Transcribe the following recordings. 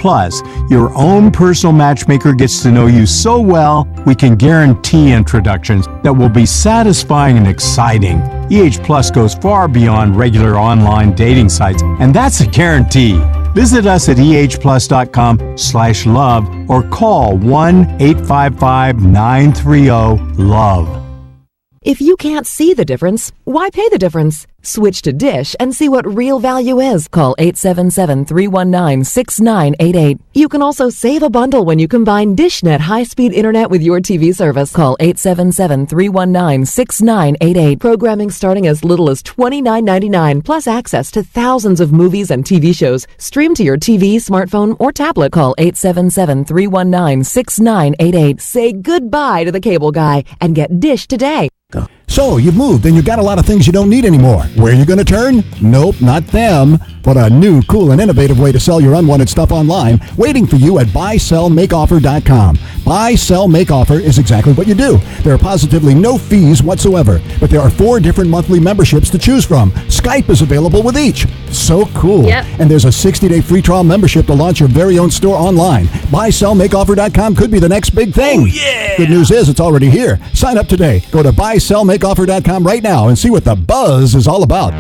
Plus, your own personal matchmaker gets to know you so well, we can guarantee introductions that will be satisfying and exciting. Plus goes far beyond regular online dating sites, and that's a guarantee. Visit us at ehplus.com/love or call 1-855-930-LOVE. If you can't see the difference, why pay the difference? Switch to Dish and see what real value is. Call 877-319-6988. You can also save a bundle when you combine DishNet high-speed internet with your TV service. Call 877-319-6988. Programming starting as little as $29.99, plus access to thousands of movies and TV shows. Stream to your TV, smartphone, or tablet. Call 877-319-6988. Say goodbye to the cable guy and get Dish today. So, you've moved and you've got a lot of things you don't need anymore. Where are you going to turn? Nope, not them. But a new, cool, and innovative way to sell your unwanted stuff online waiting for you at buysellmakeoffer.com. Buy, Sell, Make Offer is exactly what you do. There are positively no fees whatsoever, but there are 4 different monthly memberships to choose from. Skype is available with each. So cool. Yep. And there's a 60-day free trial membership to launch your very own store online. BuySellMakeOffer.com could be the next big thing. Oh, yeah! Good news is it's already here. Sign up today. Go to BuySellMakeOffer.com right now and see what the buzz is all about.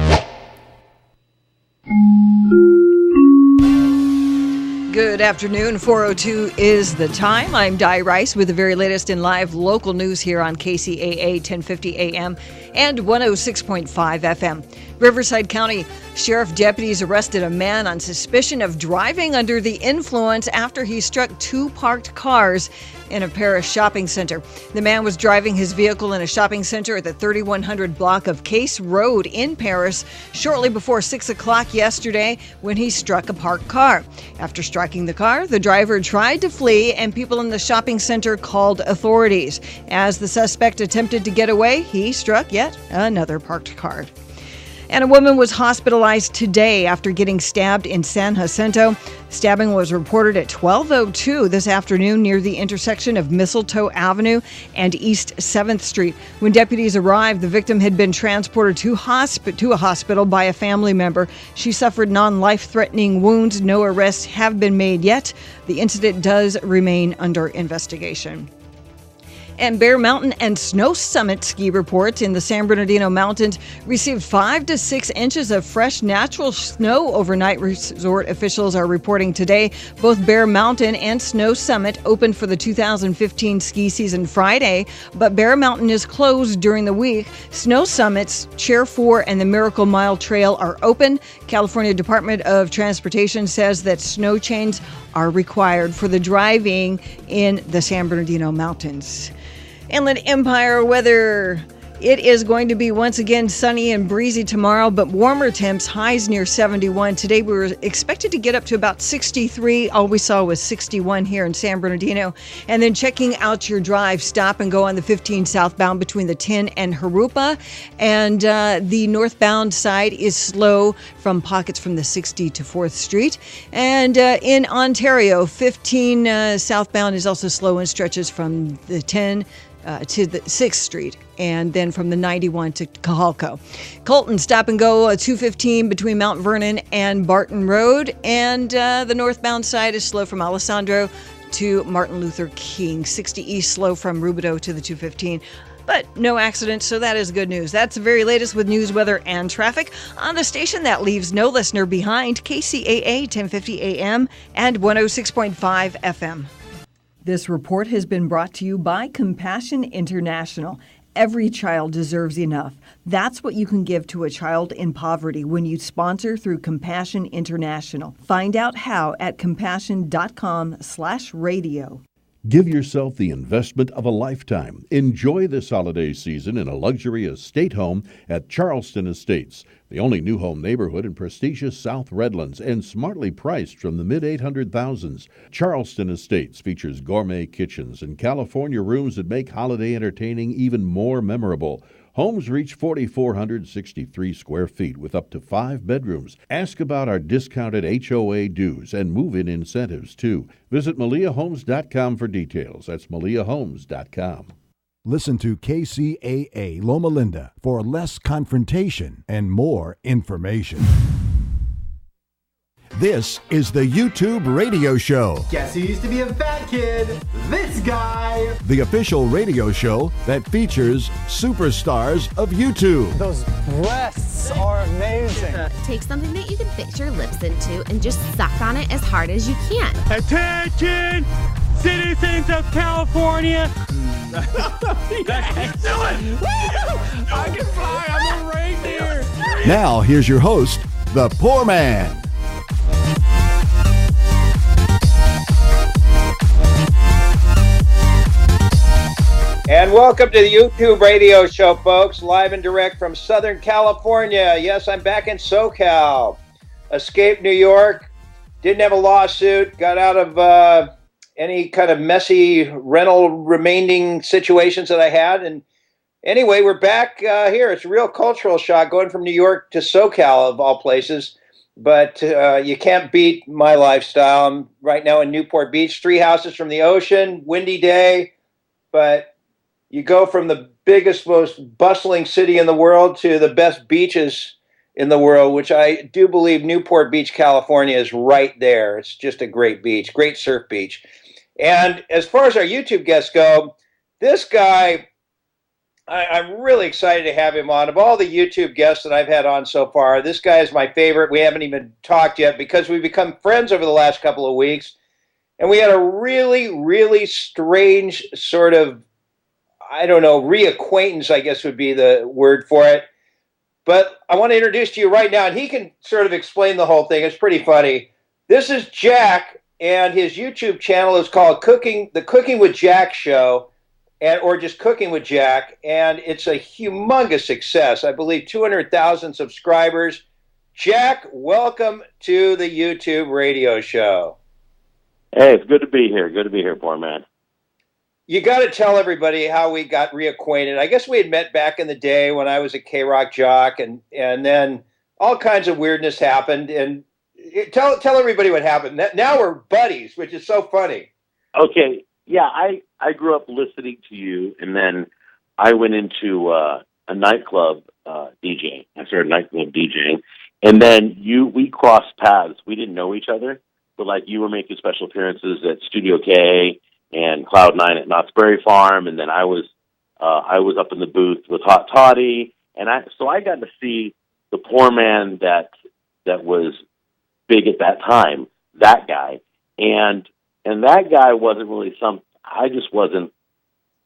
Good afternoon. 4:02 is the time. I'm Di Rice with the very latest in live local news here on Kcaa 1050 AM and 106.5 FM. Riverside County Sheriff deputies arrested a man on suspicion of driving under the influence after he struck 2 parked cars in a Paris shopping center. The man was driving his vehicle in a shopping center at the 3100 block of Case Road in Paris shortly before 6 o'clock yesterday when he struck a parked car. After striking the car, the driver tried to flee and people in the shopping center called authorities. As the suspect attempted to get away, he struck yet another parked car. And a woman was hospitalized today after getting stabbed in San Jacinto. Stabbing was reported at 12:02 this afternoon near the intersection of Mistletoe Avenue and East 7th Street. When deputies arrived, the victim had been transported to a hospital by a family member. She suffered non-life-threatening wounds. No arrests have been made yet. The incident does remain under investigation. And Bear Mountain and Snow Summit ski reports in the San Bernardino Mountains received 5 to 6 inches of fresh natural snow overnight, resort officials are reporting today. Both Bear Mountain and Snow Summit opened for the 2015 ski season Friday, but Bear Mountain is closed during the week. Snow Summit's Chair 4 and the Miracle Mile Trail are open. California Department of Transportation says that snow chains are required for the driving in the San Bernardino Mountains. Inland Empire weather. It is going to be once again sunny and breezy tomorrow, but warmer temps, highs near 71. Today we were expected to get up to about 63. All we saw was 61 here in San Bernardino. And then checking out your drive, stop and go on the 15 southbound between the 10 and Harupa. And the northbound side is slow from pockets from the 60 to 4th Street. And in Ontario, 15 southbound is also slow in stretches from the 10 to the 6th Street, and then from the 91 to Cahalco. Colton, stop and go 215 between Mount Vernon and Barton Road, and the northbound side is slow from Alessandro to Martin Luther King. 60 east slow from Rubidoux to the 215. But no accidents, so that is good news. That's the very latest with news, weather, and traffic on the station that leaves no listener behind, KCAA 1050 AM and 106.5 FM. This report has been brought to you by Compassion International. Every child deserves enough. That's what you can give to a child in poverty when you sponsor through Compassion International. Find out how at compassion.com/radio. Give yourself the investment of a lifetime. Enjoy this holiday season in a luxury estate home at Charleston Estates, the only new home neighborhood in prestigious South Redlands and smartly priced from the mid-800,000s. Charleston Estates features gourmet kitchens and California rooms that make holiday entertaining even more memorable. Homes reach 4,463 square feet with up to 5 bedrooms. Ask about our discounted HOA dues and move-in incentives, too. Visit MaliaHomes.com for details. That's MaliaHomes.com. Listen to KCAA Loma Linda for less confrontation and more information. This is the YouTube Radio Show, Guess who used to be a fat kid? This guy! the official radio show that features superstars of YouTube. Those breasts are amazing. Take something that you can fix your lips into and just suck on it as hard as you can. Attention, citizens of California. I can fly. I'm a reindeer. Now, here's your host, the Poorman. And welcome to the YouTube Radio Show, folks, live and direct from Southern California. Yes, I'm back in SoCal. Escaped New York, didn't have a lawsuit, got out of any kind of messy rental remaining situations that I had. And anyway, we're back here. It's a real cultural shock going from New York to SoCal, of all places. But you can't beat my lifestyle. I'm right now in Newport Beach, 3 houses from the ocean, windy day, but you go from the biggest, most bustling city in the world to the best beaches in the world, which I do believe Newport Beach, California is right there. It's just a great beach, great surf beach. And as far as our YouTube guests go, this guy, I'm really excited to have him on. Of all the YouTube guests that I've had on so far, this guy is my favorite. We haven't even talked yet because we've become friends over the last couple of weeks. And we had a really, really strange sort of, I don't know, reacquaintance, I guess would be the word for it. But I want to introduce to you right now, and he can sort of explain the whole thing. It's pretty funny. This is Jack, and his YouTube channel is called The Cooking with Jack Show, or just Cooking with Jack, and it's a humongous success. I believe 200,000 subscribers. Jack, welcome to the YouTube Radio Show. Hey, it's good to be here. Good to be here, poor man. You got to tell everybody how we got reacquainted. I guess we had met back in the day when I was a K-Rock jock, and then all kinds of weirdness happened. And tell everybody what happened. Now we're buddies, which is so funny. Okay, yeah, I grew up listening to you, and then I went into a nightclub DJing. I started nightclub DJing, and then we crossed paths. We didn't know each other, but like you were making special appearances at Studio K and Cloud9 at Knott's Berry Farm, and then I was up in the booth with Hot Toddy, and so I got to see the poor man that was big at that time, that guy, and that guy wasn't really I just wasn't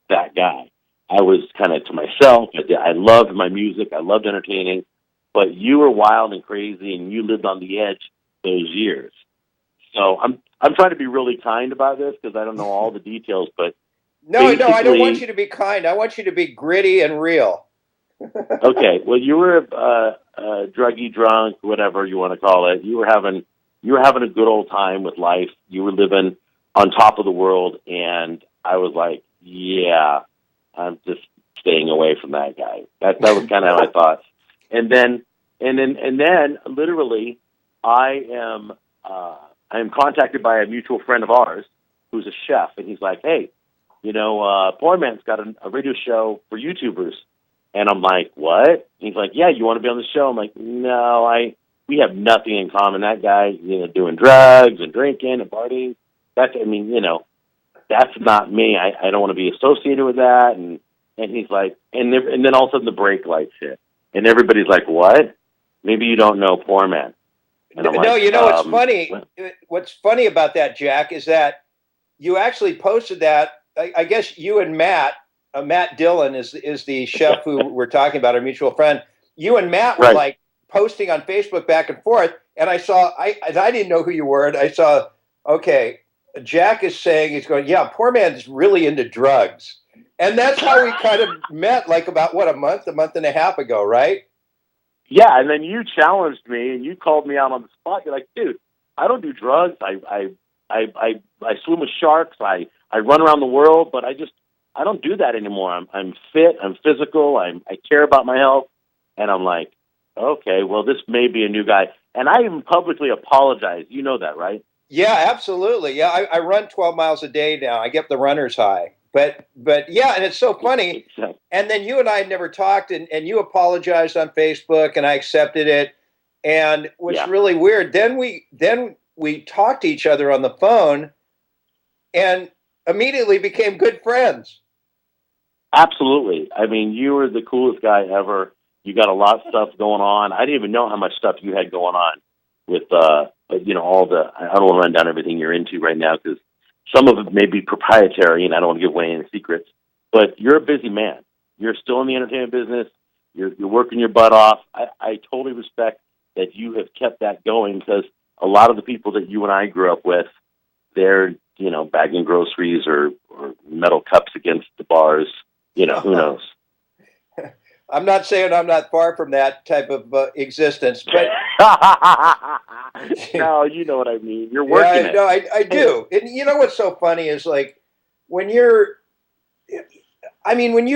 that guy. I was kind of to myself. I loved my music, I loved entertaining, but you were wild and crazy, and you lived on the edge those years. So I'm trying to be really kind about this because I don't know all the details, but no, I don't want you to be kind. I want you to be gritty and real. Okay, well, you were druggy, drunk, whatever you want to call it. You were having a good old time with life. You were living on top of the world, and I was like, yeah, I'm just staying away from that guy. That was kind of how I thought. And then literally, I am contacted by a mutual friend of ours who's a chef, and he's like, hey, Poorman's got a radio show for YouTubers. And I'm like, what? He's like, yeah, you want to be on the show? I'm like, no, we have nothing in common. That guy, doing drugs and drinking and partying. That's not me. I don't want to be associated with that. And he's like, and then all of a sudden the brake lights hit. And everybody's like, what? Maybe you don't know Poorman. No, what's funny? What's funny about that, Jack, is that you actually posted that. I guess you and Matt Dillon is the chef who we're talking about, our mutual friend. You and Matt were like posting on Facebook back and forth, and I saw. I didn't know who you were, and I saw. Okay, Jack is saying he's going. Yeah, Poorman's really into drugs, and that's how we kind of met. Like about a month and a half ago, right? Yeah, and then you challenged me, and you called me out on the spot. You're like, dude, I don't do drugs. I swim with sharks. I run around the world, but I don't do that anymore. I'm fit. I'm physical. I care about my health. And I'm like, okay, well, this may be a new guy. And I even publicly apologize. You know that, right? Yeah, absolutely. Yeah, I run 12 miles a day now. I get the runner's high. But yeah, and it's so funny. And then you and I had never talked, and you apologized on Facebook, and I accepted it. And what's really weird, then we talked to each other on the phone and immediately became good friends. Absolutely. I mean, you were the coolest guy ever. You got a lot of stuff going on. I didn't even know how much stuff you had going on with, all the, I don't want to run down everything you're into right now because some of it may be proprietary and I don't want to give away any secrets, but you're a busy man. You're still in the entertainment business. You're working your butt off. I totally respect that you have kept that going because a lot of the people that you and I grew up with, they're, bagging groceries or metal cups against the bars. Who knows? I'm not saying I'm not far from that type of existence, but no, you know what I mean. You're working it. No, I do. And you know what's so funny is like when you've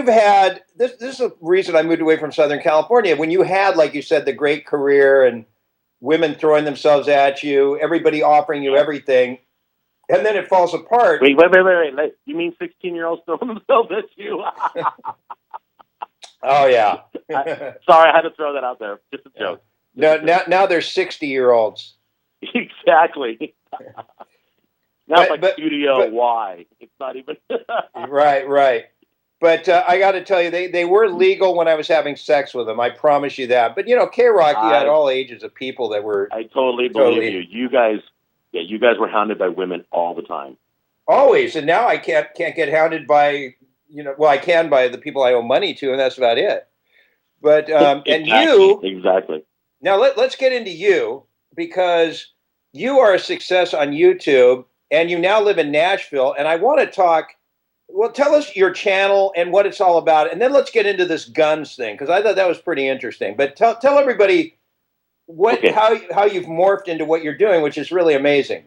had this is the reason I moved away from Southern California. When you had, like you said, the great career and women throwing themselves at you, everybody offering you everything, and then it falls apart. Wait. You mean 16-year-olds throwing themselves at you? Oh yeah. Sorry, I had to throw that out there. Just a joke. No, now they're 60-year-olds. Exactly. Now it's like Studio Y. It's not even. Right. But I got to tell you, they were legal when I was having sex with them. I promise you that. But K-Rock, you had all ages of people that were. I totally believe you. You guys were hounded by women all the time. Always, and now I can't get hounded by. I can by the people I owe money to, and that's about it. But and you exactly. Now let's get into you because you are a success on YouTube, and you now live in Nashville. And I want to talk. Well, tell us your channel and what it's all about, and then let's get into this guns thing because I thought that was pretty interesting. But tell everybody how you've morphed into what you're doing, which is really amazing.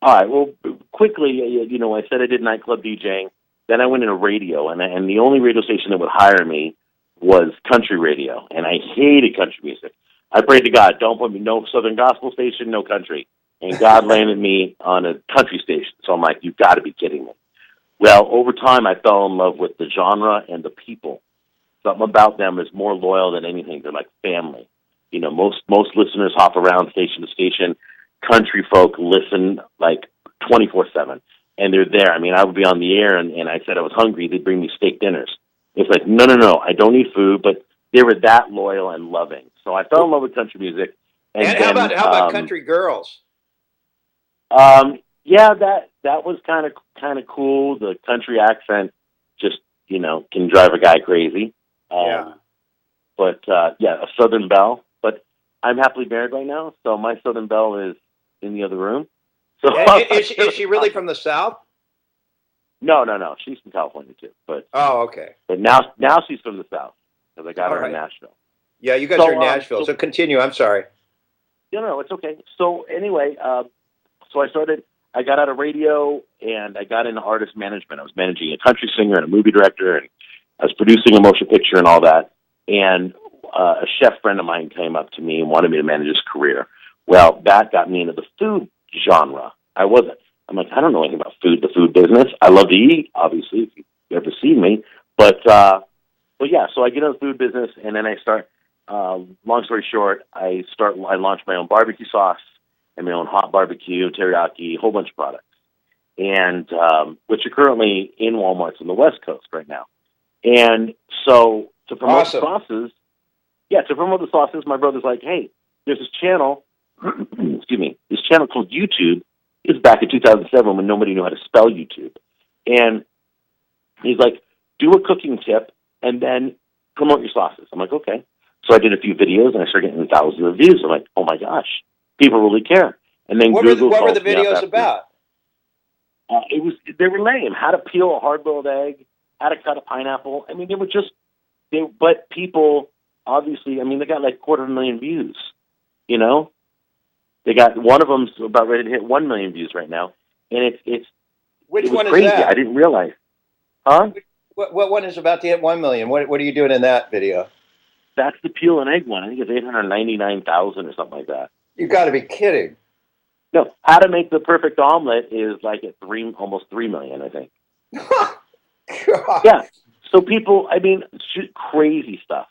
All right. Well, quickly, I said I did nightclub DJing. Then I went into radio, and the only radio station that would hire me was country radio, and I hated country music. I prayed to God, don't put me no Southern gospel station, no country. And God landed me on a country station. So I'm like, you've got to be kidding me. Well, over time, I fell in love with the genre and the people. Something about them is more loyal than anything. They're like family. Most listeners hop around station to station. Country folk listen like 24/7. And they're there. I mean, I would be on the air, and I said I was hungry. They'd bring me steak dinners. It's like, no, I don't need food, but they were that loyal and loving. So I fell in love with country music. And then, how about country girls? Yeah, that was kind of cool. The country accent just can drive a guy crazy. But a Southern belle. But I'm happily married right now, so my Southern belle is in the other room. So is she really from the South? No. She's from California too. But okay. But now she's from the South because I got her in Nashville. Yeah, you guys are in Nashville. So continue. I'm sorry. No, it's okay. So anyway, so I got out of radio and I got into artist management. I was managing a country singer and a movie director, and I was producing a motion picture and all that. And a chef friend of mine came up to me and wanted me to manage his career. Well, that got me into the food genre. I'm like, I don't know anything about food, the food business. I love to eat, obviously, if you've ever seen me. But yeah, so I get into the food business, and then I start, long story short, I launched my own barbecue sauce and my own hot barbecue, teriyaki, a whole bunch of products, and which are currently in Walmarts on the West Coast right now. And so to promote the sauces, my brother's like, hey, there's this channel, this channel called YouTube. It was back in 2007 when nobody knew how to spell YouTube. And he's like, do a cooking tip and then promote your sauces. I'm like, okay. So I did a few videos and I started getting thousands of views. I'm like, oh my gosh, people really care. And then what were the videos about? They were lame. How to peel a hard-boiled egg, how to cut a pineapple. I mean, but people, obviously, I mean, they got like 250,000 views, They got, one of them's about ready to hit 1 million views right now. And Which it was one crazy. is that? I didn't realize. Huh? What one is about to hit 1 million? What are you doing in that video? That's the peel and egg one. I think it's 899,000 or something like that. You got to be kidding. No, how to make the perfect omelet is like at almost 3 million, I think. God. Yeah. So people, I mean, crazy stuff.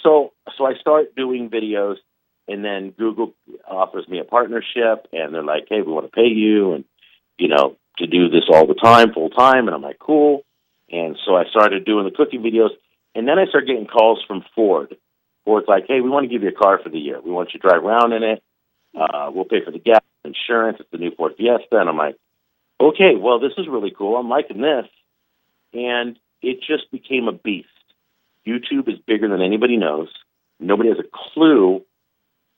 So I start doing videos, and then Google offers me a partnership, and they're like, hey, we want to pay you, and, to do this all the time, full time. And I'm like, cool. And so I started doing the cooking videos, and then I started getting calls from Ford. Ford's like, hey, we want to give you a car for the year. We want you to drive around in it. We'll pay for the gas, insurance. It's the new Ford Fiesta. And I'm like, okay, well, this is really cool. I'm liking this. And it just became a beast. YouTube is bigger than anybody knows. Nobody has a clue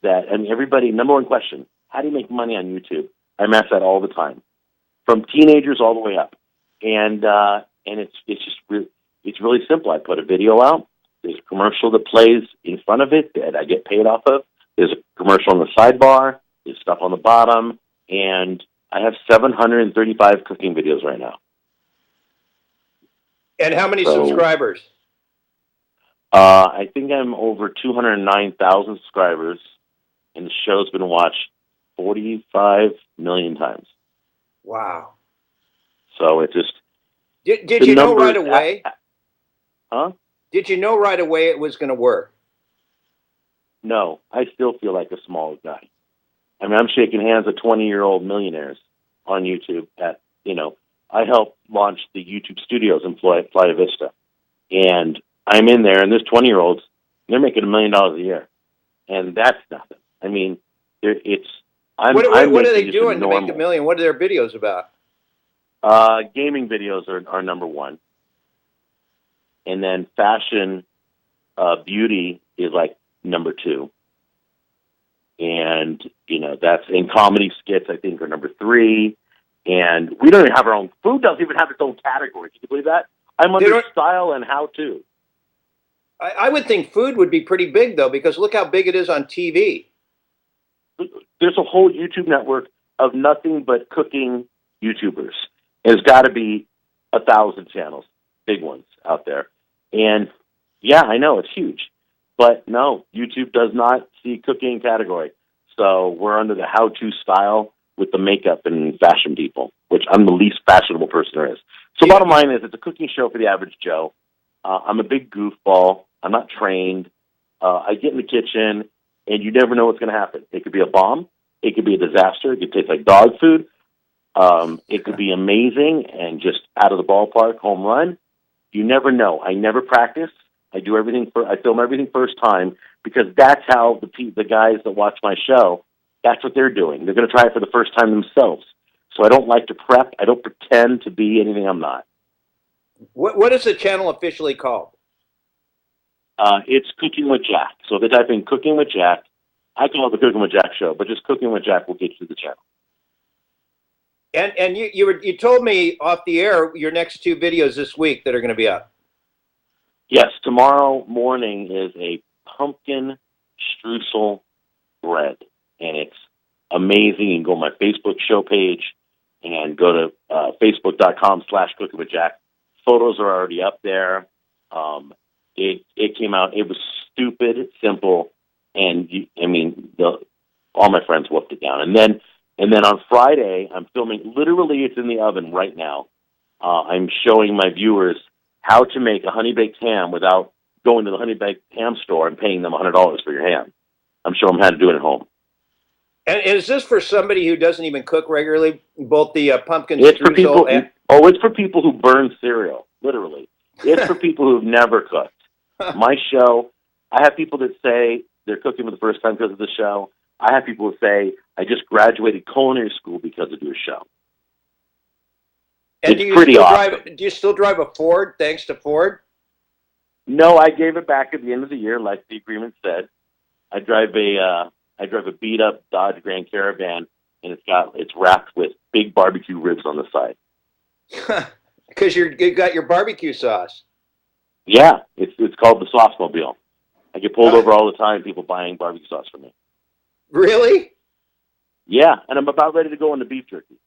that, everybody, number one question, how do you make money on YouTube? I'm asked that all the time, from teenagers all the way up. And it's really simple. I put a video out. There's a commercial that plays in front of it that I get paid off of. There's a commercial on the sidebar. There's stuff on the bottom. And I have 735 cooking videos right now. And how many subscribers? I think I'm over 209,000 subscribers, and the show's been watched 45 million times. Wow. So it just... Did you know right away? Huh? Did you know right away it was going to work? No, I still feel like a small guy. I'm shaking hands with 20-year-old millionaires on YouTube. I helped launch the YouTube studios in Playa Vista, and I'm in there, and there's 20-year-olds. They're making $1 million a year, and that's nothing. What are they doing to make $1 million? What are their videos about? Gaming videos are number one. And then fashion, beauty is like number two. And, that's in comedy skits, I think, are number three. And we don't even have our own, food doesn't even have its own category. Can you believe that? I'm under style and how to. I would think food would be pretty big, though, because look how big it is on TV. There's a whole YouTube network of nothing but cooking YouTubers. There's got to be 1,000 channels, big ones out there. And yeah, I know it's huge, but no, YouTube does not see cooking category. So we're under the how-to style with the makeup and fashion people, which I'm the least fashionable person there is. So bottom line is, it's a cooking show for the average Joe. I'm a big goofball. I'm not trained. I get in the kitchen, and you never know what's going to happen. It could be a bomb. It could be a disaster. It could taste like dog food. It could be amazing and just out of the ballpark, home run. You never know. I never practice. I do everything. I film everything first time, because that's how the guys that watch my show, that's what they're doing. They're going to try it for the first time themselves. So I don't like to prep. I don't pretend to be anything I'm not. What is the channel officially called? It's Cooking with Jack. So if they type in Cooking with Jack, I call it the Cooking with Jack show, but just Cooking with Jack will get you to the channel. And you told me off the air your next two videos this week that are going to be up. Yes, tomorrow morning is a pumpkin streusel bread, and it's amazing. You can go on my Facebook show page and go to facebook.com/cookingwithjack. Photos are already up there. It came out. It was stupid, simple, and all my friends wolfed it down. And then on Friday, I'm filming. Literally, it's in the oven right now. I'm showing my viewers how to make a honey baked ham without going to the honey baked ham store and paying them $100 for your ham. I'm showing them how to do it at home. And is this for somebody who doesn't even cook regularly? Both the pumpkin it's for streusel people. and... It's for people who burn cereal. Literally, it's for people who've never cooked. My show. I have people that say they're cooking for the first time because of the show. I have people who say, I just graduated culinary school because of your show. And it's pretty awesome. Do you still drive a Ford, thanks to Ford? No, I gave it back at the end of the year, like the agreement said. I drive a beat up Dodge Grand Caravan, and it's wrapped with big barbecue ribs on the side. Because you got your barbecue sauce. Yeah, it's called the Sauce Mobile. I get pulled over all the time, people buying barbecue sauce from me. Really? Yeah, and I'm about ready to go into beef jerky.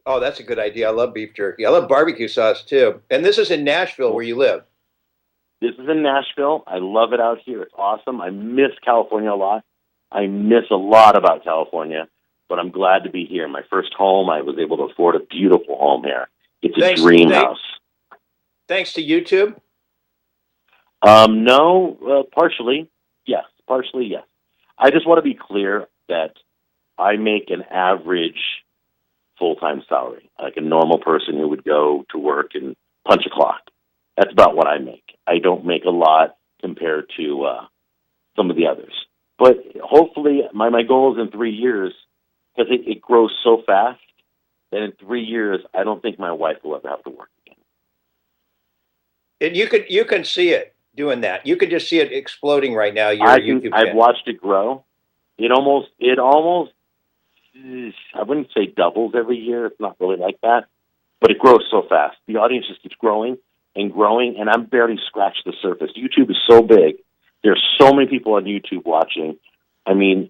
Oh, that's a good idea. I love beef jerky. I love barbecue sauce, too. And this is in Nashville, where you live. This is in Nashville. I love it out here. It's awesome. I miss California a lot. I miss a lot about California, but I'm glad to be here. My first home, I was able to afford a beautiful home here. It's a dream house. Thanks to YouTube? No, partially. Yes, partially, yes. I just want to be clear that I make an average full-time salary, like a normal person who would go to work and punch a clock. That's about what I make. I don't make a lot compared to some of the others. But hopefully, my goal is in 3 years, because it grows so fast that in 3 years, I don't think my wife will ever have to work again. And you can see it doing that. You can just see it exploding right now. Your YouTube channel. I've watched it grow. It almost, I wouldn't say doubles every year. It's not really like that, but it grows so fast. The audience just keeps growing, and I'm barely scratched the surface. YouTube is so big. There's so many people on YouTube watching. I mean,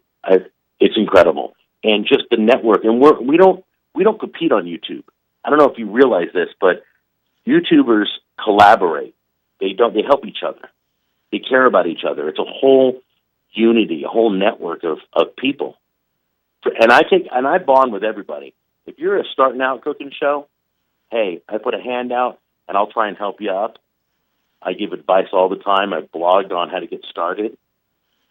it's incredible. And just the network, and we don't compete on YouTube. I don't know if you realize this, but YouTubers collaborate. They help each other. They care about each other. It's a whole unity, a whole network of people. And I bond with everybody. If you're a starting out cooking show, hey, I put a hand out and I'll try and help you up. I give advice all the time. I've blogged on how to get started.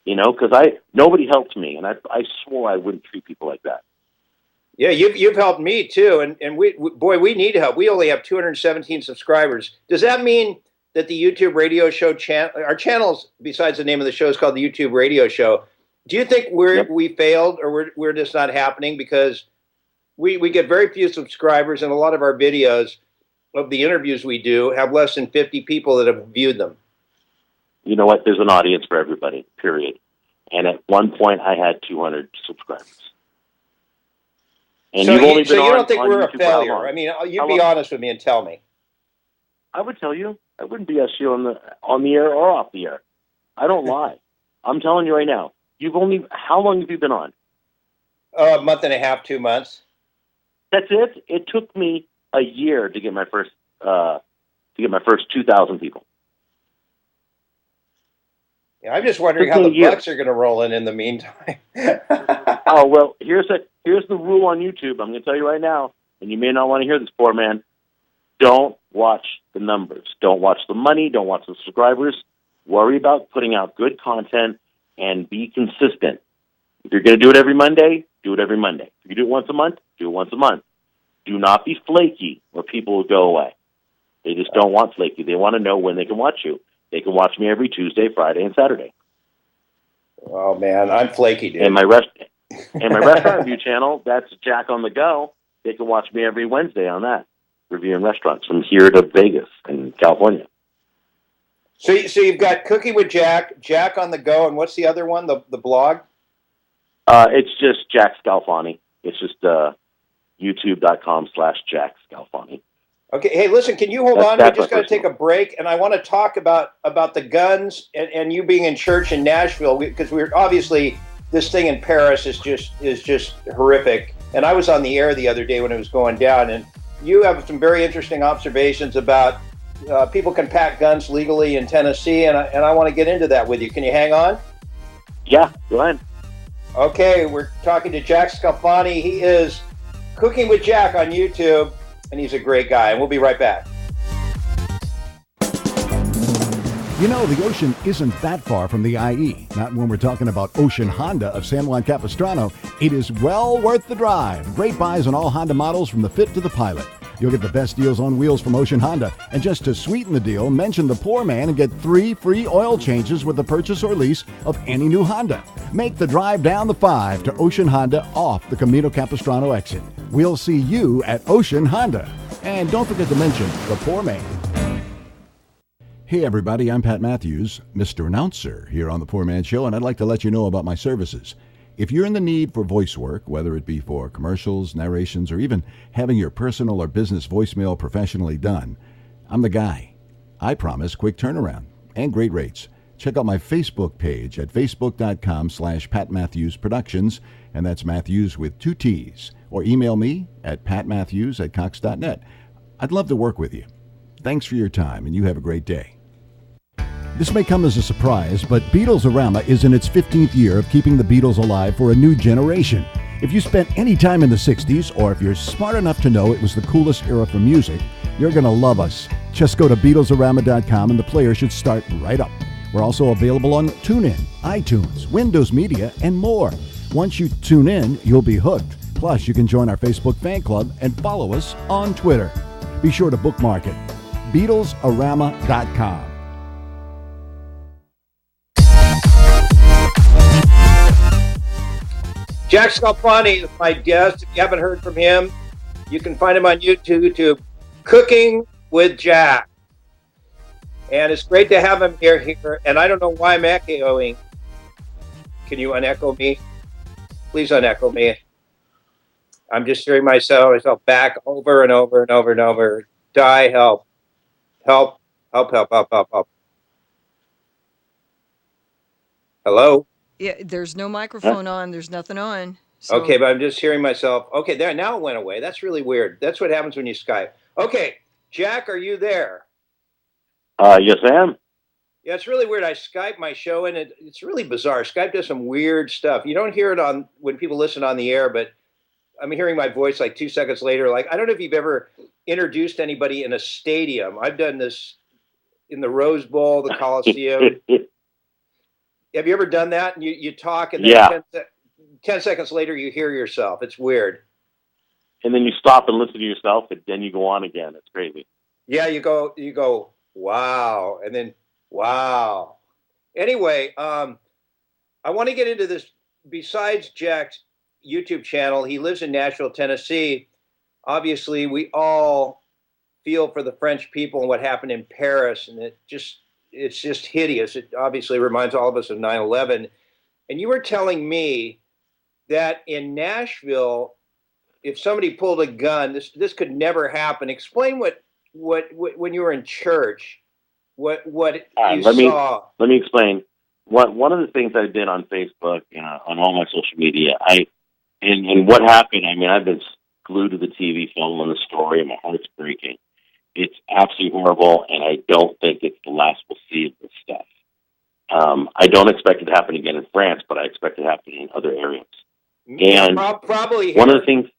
Because nobody helped me, and I swore I wouldn't treat people like that. Yeah, you've helped me too, and we need help. We only have 217 subscribers. Does that mean that the YouTube radio show our channels, besides the name of the show, is called the YouTube Radio Show? Do you think we failed, or we're just not happening because we get very few subscribers, and a lot of our videos of the interviews we do have less than 50 people that have viewed them? You know what? There's an audience for everybody, period. And at one point, I had 200 subscribers. And so you've only you been don't think we're YouTube a failure? I mean, you'd be honest with me and tell me. I would tell you. I wouldn't BS you on the air or off the air. I don't lie. I'm telling you right now. How long have you been on? A month and a half, 2 months. That's it. It took me a year to get my first 2,000 people. Yeah, I'm just wondering how the bucks are going to roll in the meantime. Oh, well, here's the rule on YouTube. I'm going to tell you right now, and you may not want to hear this, poor man. Don't watch the numbers. Don't watch the money. Don't watch the subscribers. Worry about putting out good content and be consistent. If you're going to do it every Monday, do it every Monday. If you do it once a month, do it once a month. Do not be flaky or people will go away. They just don't want flaky. They want to know when they can watch you. They can watch me every Tuesday, Friday, and Saturday. Oh man, I'm flaky, dude. And my restaurant review channel, that's Jack on the Go. They can watch me every Wednesday on that, reviewing restaurants from here to Vegas and California. So you've got Cooking with Jack, Jack on the Go, and what's the other one? The blog? It's just Jack Scalfani. It's just youtube.com/Jack Scalfani. Okay, hey, listen, can you hold on? We just got to take a break, and I want to talk about the guns and you being in church in Nashville, because we're obviously, this thing in Paris is just horrific. And I was on the air the other day when it was going down, and you have some very interesting observations about people can pack guns legally in Tennessee, and I want to get into that with you. Can you hang on? Yeah, go ahead. Okay, we're talking to Jack Scalfani. He is Cooking with Jack on YouTube. And he's a great guy, and we'll be right back. You know, the ocean isn't that far from the IE. Not when we're talking about Ocean Honda of San Juan Capistrano. It is well worth the drive. Great buys on all Honda models from the Fit to the Pilot. You'll get the best deals on wheels from Ocean Honda. And just to sweeten the deal, mention the Poorman and get 3 free oil changes with the purchase or lease of any new Honda. Make the drive down the 5 to Ocean Honda off the Camino Capistrano exit. We'll see you at Ocean Honda. And don't forget to mention the Poorman. Hey everybody, I'm Pat Matthews, Mr. Announcer here on the Poor Man Show, and I'd like to let you know about my services. If you're in the need for voice work, whether it be for commercials, narrations, or even having your personal or business voicemail professionally done, I'm the guy. I promise quick turnaround and great rates. Check out my Facebook page at facebook.com/Pat Matthews Productions, and that's Matthews with 2 T's, or email me at patmatthews@cox.net. I'd love to work with you. Thanks for your time, and you have a great day. This may come as a surprise, but Beatles-orama is in its 15th year of keeping the Beatles alive for a new generation. If you spent any time in the 60s, or if you're smart enough to know it was the coolest era for music, you're going to love us. Just go to BeatlesOrama.com and the player should start right up. We're also available on TuneIn, iTunes, Windows Media, and more. Once you tune in, you'll be hooked. Plus, you can join our Facebook fan club and follow us on Twitter. Be sure to bookmark it. BeatlesArama.com. Jack Scalfani is my guest. If you haven't heard from him, you can find him on YouTube, Cooking with Jack. And it's great to have him here. And I don't know why I'm echoing. Can you unecho me? Please unecho me. I'm just hearing myself back over and over and over and over. Die, help. Help. Hello? Yeah, there's no microphone on. There's nothing on. So. Okay, but I'm just hearing myself. Okay, there. Now it went away. That's really weird. That's what happens when you Skype. Okay, Jack, are you there? Yes, I am. Yeah, it's really weird. I Skype my show, and it's really bizarre. Skype does some weird stuff. You don't hear it on when people listen on the air, but I'm hearing my voice like 2 seconds later. Like, I don't know if you've ever introduced anybody in a stadium. I've done this in the Rose Bowl, the Coliseum. Have you ever done that? And you talk, and then 10 seconds later, you hear yourself. It's weird. And then you stop and listen to yourself, and then you go on again. It's crazy. Yeah, you go, wow, and then wow. Anyway, I want to get into this. Besides Jack's YouTube channel, he lives in Nashville, Tennessee. Obviously, we all feel for the French people and what happened in Paris, and it's just hideous. It obviously reminds all of us of 9/11. And you were telling me that in Nashville, if somebody pulled a gun, this could never happen. Explain what when you were in church, what you saw. Let me explain. One of the things I did on Facebook, on all my social media, and what happened. I mean, I've been glued to the TV following the story, and my heart's breaking. It's absolutely horrible, and I don't think it's the last we'll see of this stuff. I don't expect it to happen again in France, but I expect it to happen in other areas. And probably one of the things.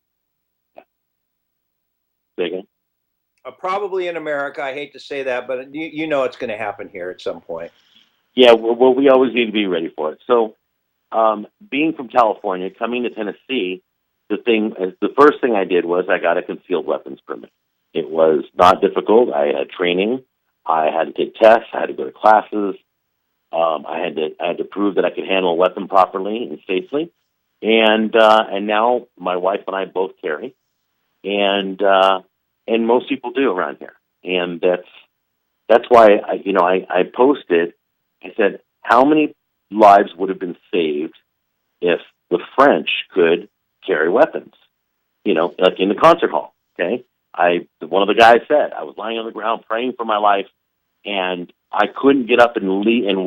Say again? Probably in America. I hate to say that, but you know it's going to happen here at some point. Yeah, well, we always need to be ready for it. So, being from California, coming to Tennessee, the first thing I did was I got a concealed weapons permit. It was not difficult. I had training. I had to take tests. I had to go to classes. I had to prove that I could handle a weapon properly and safely. And now my wife and I both carry, and most people do around here. And that's why I posted. I said, how many lives would have been saved if the French could carry weapons? Like in the concert hall. Okay. One of the guys said, I was lying on the ground praying for my life, and I couldn't get up and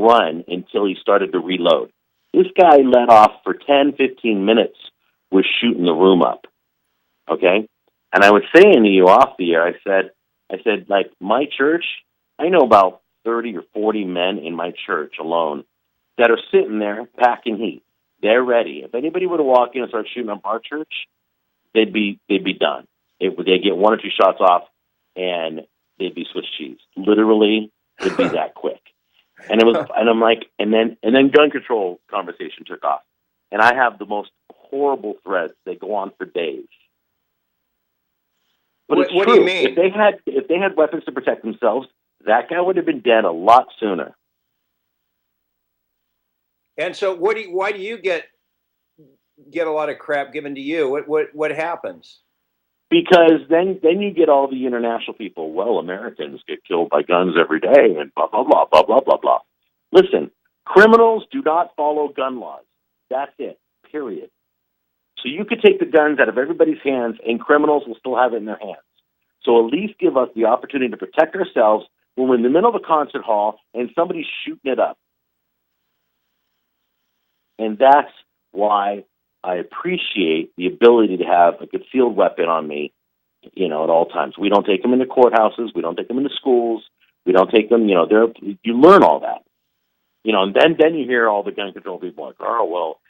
run until he started to reload. This guy let off for 10, 15 minutes was shooting the room up. Okay? And I was saying to you off the air, I said, like, my church, I know about 30 or 40 men in my church alone that are sitting there packing heat. They're ready. If anybody were to walk in and start shooting up our church, they'd be done. They'd get one or two shots off, and they'd be Swiss cheese. Literally, it'd be that quick. And I'm like, and then gun control conversation took off, and I have the most horrible threats. They go on for days. But it's what true. Do you mean? If they had weapons to protect themselves, that guy would have been dead a lot sooner. And so, why do you get a lot of crap given to you? What happens? Because then you get all the international people. Well, Americans get killed by guns every day, and blah blah blah blah blah blah blah. Listen, criminals do not follow gun laws. That's it. Period. So you could take the guns out of everybody's hands, and criminals will still have it in their hands. So at least give us the opportunity to protect ourselves when we're in the middle of a concert hall and somebody's shooting it up. And that's why I appreciate the ability to have a concealed weapon on me, at all times. We don't take them into courthouses. We don't take them into schools. We don't take them, you learn all that. And then you hear all the gun control people like, oh, well,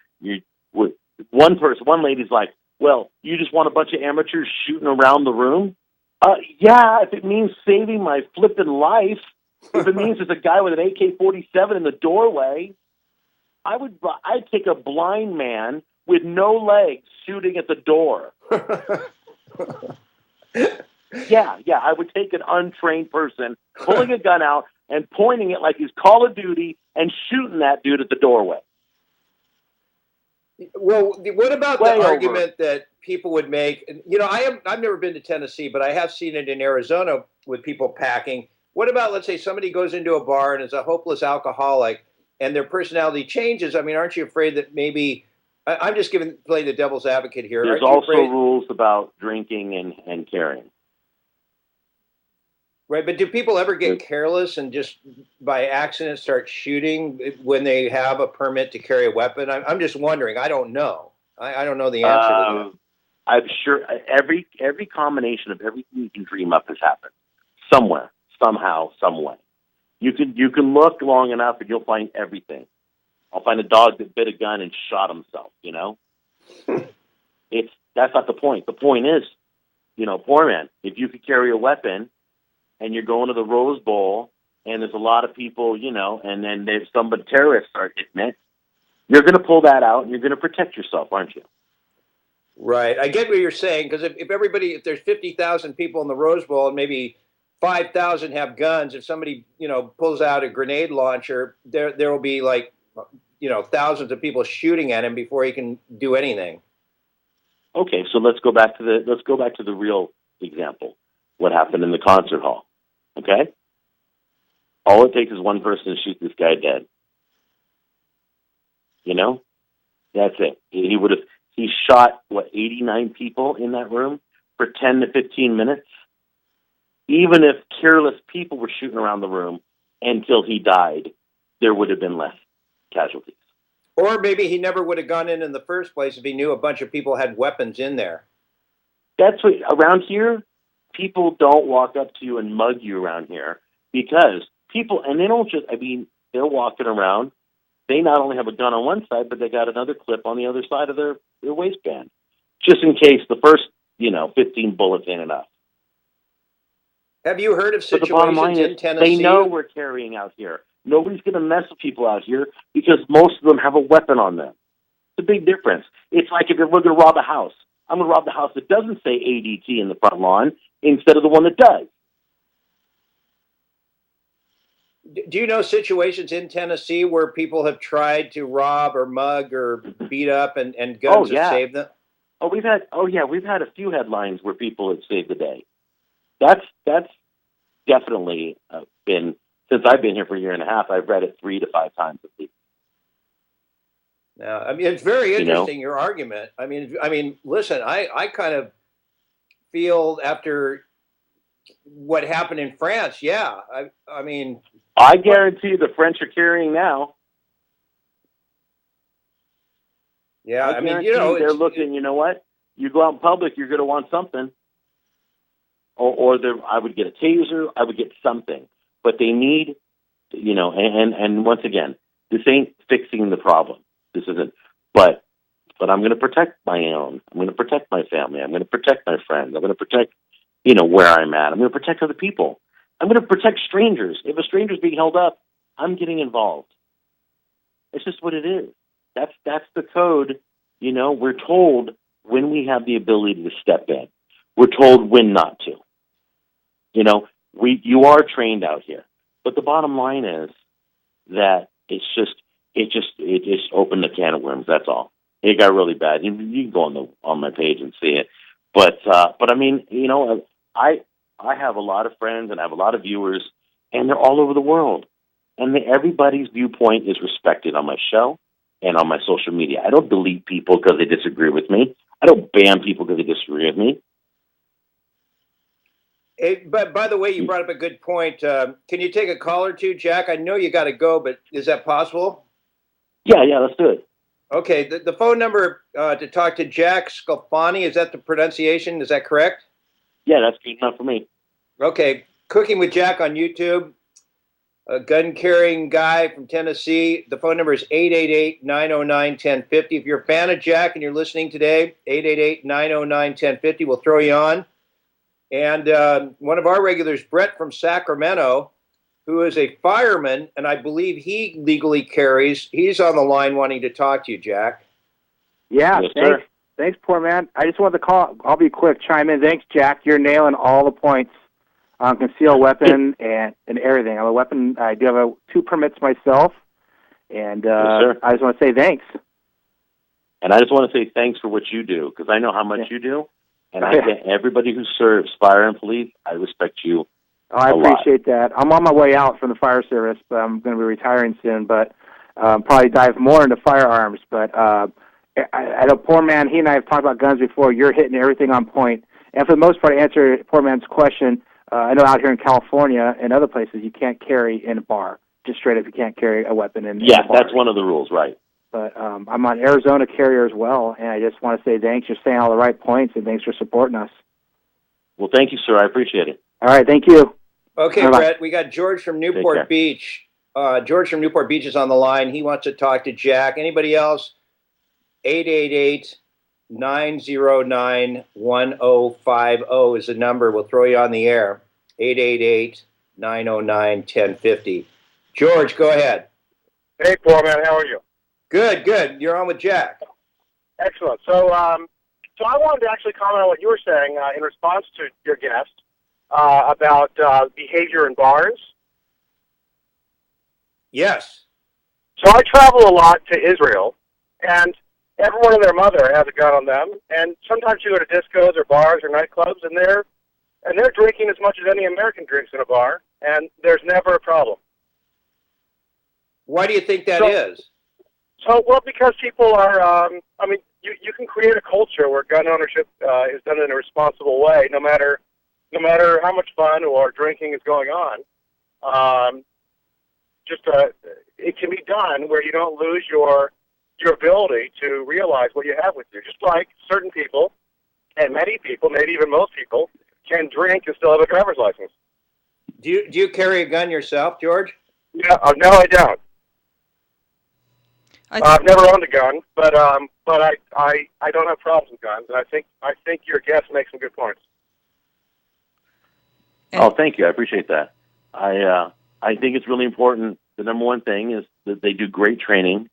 one lady's like, well, you just want a bunch of amateurs shooting around the room? Yeah, if it means saving my flippin' life, If it means there's a guy with an AK-47 in the doorway, I'd take a blind man with no legs shooting at the door. Yeah, I would take an untrained person pulling a gun out and pointing it like he's Call of Duty and shooting that dude at the doorway. Well, what about Way the over. argument that people would make? You know, I've never been to Tennessee, but I have seen it in Arizona with people packing. What about, let's say, somebody goes into a bar and is a hopeless alcoholic, and their personality changes? I mean, aren't you afraid that maybe? I'm just playing the devil's advocate here. There's aren't you also afraid, rules about drinking and carrying. right? But do people ever get careless and just by accident start shooting when they have a permit to carry a weapon? I'm just wondering. I don't know. I don't know the answer to that. I'm sure every combination of everything you can dream up has happened somewhere, somehow, some way. You can look long enough and you'll find everything. I'll find a dog that bit a gun and shot himself. You know, that's not the point. The point is, Poorman, if you could carry a weapon and you're going to the Rose Bowl and there's a lot of people, and then there's terrorists start hitting it, you're going to pull that out and you're going to protect yourself, aren't you? Right. I get what you're saying, because if there's 50,000 people in the Rose Bowl and maybe 5,000 have guns, if somebody, pulls out a grenade launcher, there will be thousands of people shooting at him before he can do anything. Okay, so let's go back to the real example. What happened in the concert hall? Okay, all it takes is one person to shoot this guy dead. That's it. He shot 89 people in that room for 10 to 15 minutes. Even if careless people were shooting around the room until he died, there would have been less casualties. Or maybe he never would have gone in the first place if he knew a bunch of people had weapons in there. That's what, around here, people don't walk up to you and mug you around here because people, and they don't just, they're walking around. They not only have a gun on one side, but they got another clip on the other side of their waistband, just in case the first, 15 bullets ain't enough. Have you heard of But the bottom line situations is, in Tennessee? they know we're carrying out here. Nobody's going to mess with people out here because most of them have a weapon on them. It's a big difference. It's like if we're going to rob a house. I'm going to rob the house that doesn't say ADT in the front lawn instead of the one that does. Do you know situations in Tennessee where people have tried to rob or mug or beat up and guns have saved them? We've had a few headlines where people have saved the day. That's definitely been, since I've been here for a year and a half, I've read it 3 to 5 times at least. Yeah, it's very interesting, your argument. Listen, I kind of feel after what happened in France, I guarantee the French are carrying now. Yeah, they're looking. You know what? You go out in public, you're going to want something, or I would get a taser. I would get something, but they need, and once again, this ain't fixing the problem. This isn't. But I'm going to protect my own. I'm going to protect my family. I'm going to protect my friends. I'm going to protect, where I'm at. I'm going to protect other people. I'm going to protect strangers. If a stranger's being held up, I'm getting involved. It's just what it is. That's the code. We're told when we have the ability to step in. We're told when not to. You are trained out here. But the bottom line is that it just opened a can of worms. That's all. It got really bad. You can go on my page and see it. But I have a lot of friends and I have a lot of viewers, and they're all over the world. And everybody's viewpoint is respected on my show and on my social media. I don't delete people because they disagree with me. I don't ban people because they disagree with me. But by the way, you brought up a good point. Can you take a call or two, Jack? I know you got to go, but is that possible? Yeah, let's do it. Okay, the phone number to talk to Jack Scalfani, is that the pronunciation? Is that correct? Yeah, that's good enough for me. Okay, Cooking with Jack on YouTube. A gun-carrying guy from Tennessee. The phone number is 888-909-1050. If you're a fan of Jack and you're listening today, 888-909-1050. We'll throw you on. And one of our regulars, Brett from Sacramento, who is a fireman, and I believe he legally carries. He's on the line wanting to talk to you, Jack. Yeah, Yes, thanks. sir. Thanks, Poorman. I just wanted to call. I'll be quick. Chime in. Thanks, Jack. You're nailing all the points on concealed weapon and everything. I'm a weapon. I do have 2 permits myself, and Yes, I just want to say thanks. And I just want to say thanks for what you do, because I know how much you do. And I Yeah. get everybody who serves fire and police, I respect you. I a lot. appreciate that. I'm on my way out from the fire service, but I'm going to be retiring soon. But probably dive more into firearms. But I know Poorman. He and I have talked about guns before. You're hitting everything on point. And for the most part, to answer Poorman's question, I know out here in California and other places, you can't carry in a bar. Just straight up, you can't carry a weapon in a bar. That's one of the rules, right? But I'm on Arizona carrier as well, and I just want to say thanks. You're saying all the right points, and thanks for supporting us. Well, thank you, sir. I appreciate it. All right, thank you. Okay, Bye-bye. Brett, we got George from Newport Beach. George from Newport Beach is on the line. He wants to talk to Jack. Anybody else? 888-909-1050 is the number. We'll throw you on the air. 888-909-1050. George, go ahead. Hey, Poorman, how are you? Good, good. You're on with Jack. Excellent. So I wanted to actually comment on what you were saying in response to your guest about behavior in bars. Yes. So I travel a lot to Israel, and everyone and their mother has a gun on them. And sometimes you go to discos or bars or nightclubs, and they're drinking as much as any American drinks in a bar, and there's never a problem. Why do you think that is? So, well, because people are, you can create a culture where gun ownership is done in a responsible way, no matter how much fun or drinking is going on. It can be done where you don't lose your ability to realize what you have with you. Just like certain people, and many people, maybe even most people, can drink and still have a driver's license. Do you carry a gun yourself, George? Yeah, no, I don't. I've never owned a gun, but I don't have problems with guns, and I think your guest makes some good points. Oh, thank you. I appreciate that. I think it's really important. The number one thing is that they do great training.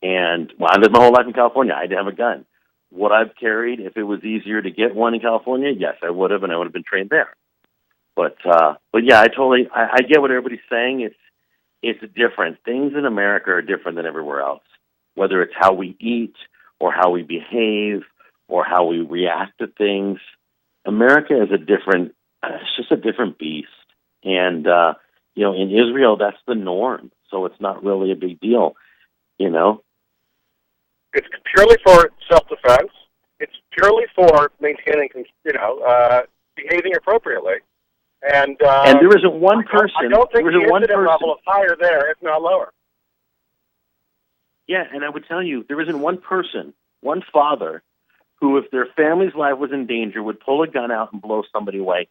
And I lived my whole life in California. I didn't have a gun. Would I've carried if it was easier to get one in California? Yes, I would have, and I would have been trained there. But yeah, I get what everybody's saying. It's different. Things in America are different than everywhere else, whether it's how we eat or how we behave or how we react to things. America is it's just a different beast. And, in Israel, that's the norm. So it's not really a big deal, It's purely for self-defense. It's purely for maintaining, behaving appropriately. And there isn't one person. I don't think there the isn't one incident person. level is higher there, if not lower. Yeah, and I would tell you, there isn't one person, one father, who, if their family's life was in danger, would pull a gun out and blow somebody away.